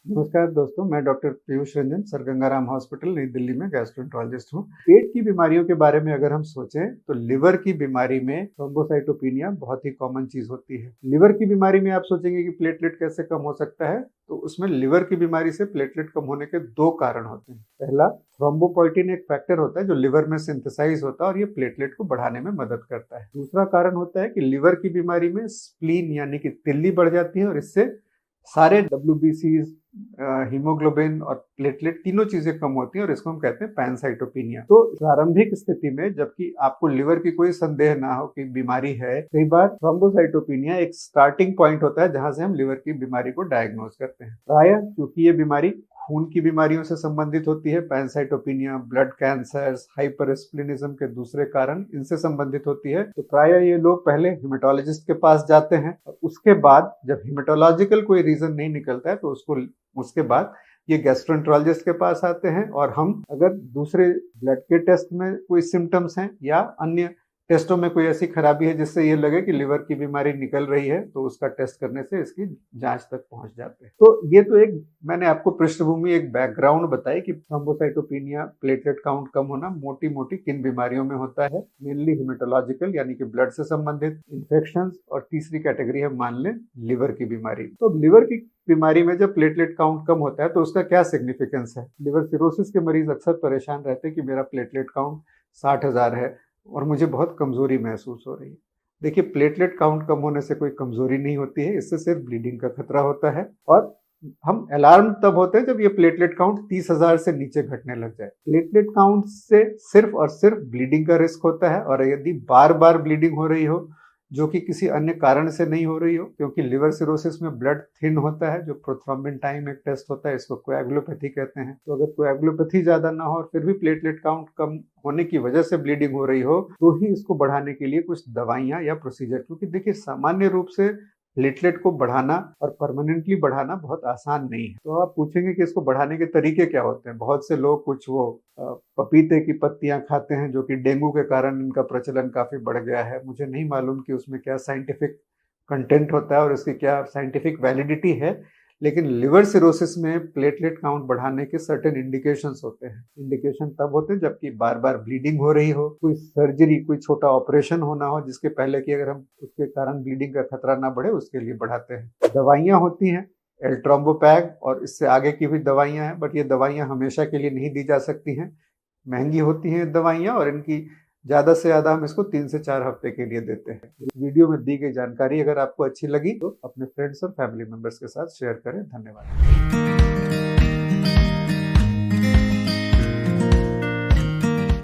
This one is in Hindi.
नमस्कार दोस्तों, मैं doctor Piyush Ranjan, sir Gangaram hospital, नई दिल्ली में गैस्ट्रोएंटरोलॉजिस्ट हूँ। पेट की बीमारियों के बारे में अगर हम सोचें तो लिवर की बीमारी में थ्रोम्बोसाइटोपिनिया बहुत ही कॉमन चीज होती है। लिवर की बीमारी में आप सोचेंगे कि प्लेटलेट कैसे कम हो सकता है, तो उसमें लिवर की बीमारी से प्लेटलेट कम होने के दो कारण होते हैं। पहला, थ्रोम्बोपोइटिन एक फैक्टर होता है जो लिवर में सिंथेसाइज होता है और ये प्लेटलेट को बढ़ाने में मदद करता है। दूसरा कारण होता है कि लिवर की बीमारी में स्प्लीन यानी कि तिल्ली बढ़ जाती है और इससे सारे WBCs, हीमोग्लोबिन और प्लेटलेट तीनों चीजें कम होती हैं और इसको हम कहते हैं पैनसाइटोपिनिया। तो प्रारंभिक स्थिति में जबकि आपको लिवर की कोई संदेह ना हो कि बीमारी है, कई बार थ्रोम्बोसाइटोपिनिया एक स्टार्टिंग पॉइंट होता है जहां से हम लिवर की बीमारी को डायग्नोज करते हैं। प्रायः क्योंकि ये बीमारी खून की बीमारियों से संबंधित होती है, पैनसाइटोपिनिया, ब्लड कैंसर्स, हाइपरस्प्लेनिज्म के दूसरे कारण इनसे संबंधित होती है, तो प्रायः ये लोग पहले हिमेटोलॉजिस्ट के पास जाते हैं और उसके बाद जब हिमेटोलॉजिकल कोई रीजन नहीं निकलता है तो उसके बाद ये गैस्ट्रोएंटरोलॉजिस्ट के पास आते हैं और हम अगर दूसरे ब्लड के टेस्ट में कोई सिम्टम्स हैं या अन्य टेस्टों में कोई ऐसी खराबी है जिससे ये लगे कि लिवर की बीमारी निकल रही है, तो उसका टेस्ट करने से इसकी जांच तक पहुंच जाते हैं। तो ये तो एक मैंने आपको पृष्ठभूमि, एक बैकग्राउंड बताई कि थ्रोम्बोसाइटोपिनिया, प्लेटलेट काउंट कम होना मोटी मोटी किन बीमारियों में होता है। मेनली हिमेटोलॉजिकल यानी कि ब्लड से संबंधित इन्फेक्शंस, और तीसरी कैटेगरी है मान लें लिवर की बीमारी। तो लिवर की बीमारी में जब प्लेटलेट काउंट कम होता है तो उसका क्या सिग्निफिकेंस है। लिवर सिरोसिस के मरीज अक्सर परेशान रहते हैं कि मेरा प्लेटलेट काउंट 60,000 है और मुझे बहुत कमजोरी महसूस हो रही है। देखिए, प्लेटलेट काउंट कम होने से कोई कमजोरी नहीं होती है, इससे सिर्फ ब्लीडिंग का खतरा होता है और हम अलार्म तब होते हैं जब ये प्लेटलेट काउंट 30,000 से नीचे घटने लग जाए। प्लेटलेट काउंट से सिर्फ और सिर्फ ब्लीडिंग का रिस्क होता है और यदि बार बार ब्लीडिंग हो रही हो जो कि किसी अन्य कारण से नहीं हो रही हो, क्योंकि लिवर सिरोसिस में ब्लड थिन होता है, जो प्रोथ्रोम्बिन टाइम एक टेस्ट होता है, इसको कोएगुलोपैथी कहते हैं। तो अगर कोएगुलोपैथी ज्यादा ना हो और फिर भी प्लेटलेट काउंट कम होने की वजह से ब्लीडिंग हो रही हो, तो ही इसको बढ़ाने के लिए कुछ दवाइयां या प्रोसीजर, क्योंकि देखिए सामान्य रूप से प्लेटलेट को बढ़ाना और परमानेंटली बढ़ाना बहुत आसान नहीं है। तो आप पूछेंगे कि इसको बढ़ाने के तरीके क्या होते हैं। बहुत से लोग कुछ वो पपीते की पत्तियां खाते हैं, जो कि डेंगू के कारण इनका प्रचलन काफी बढ़ गया है। मुझे नहीं मालूम कि उसमें क्या साइंटिफिक कंटेंट होता है और इसकी क्या साइंटिफिक वैलिडिटी है, लेकिन लिवर सिरोसिस में प्लेटलेट काउंट बढ़ाने के सर्टेन इंडिकेशंस होते हैं। इंडिकेशन तब होते हैं जबकि बार बार ब्लीडिंग हो रही हो, कोई सर्जरी, कोई छोटा ऑपरेशन होना हो जिसके पहले कि अगर हम उसके कारण ब्लीडिंग का खतरा ना बढ़े, उसके लिए बढ़ाते हैं। दवाइयां होती हैं, एल्ट्रोम्बोपैग और इससे आगे की भी दवाइयां हैं, बट ये दवाइयां हमेशा के लिए नहीं दी जा सकती हैं, महंगी होती हैं दवाइयां और इनकी ज़्यादा से ज़्यादा हम इसको 3 से 4 हफ्ते के लिए देते हैं। इस वीडियो में दी गई जानकारी अगर आपको अच्छी लगी तो अपने फ्रेंड्स और फैमिली मेंबर्स के साथ शेयर करें। धन्यवाद।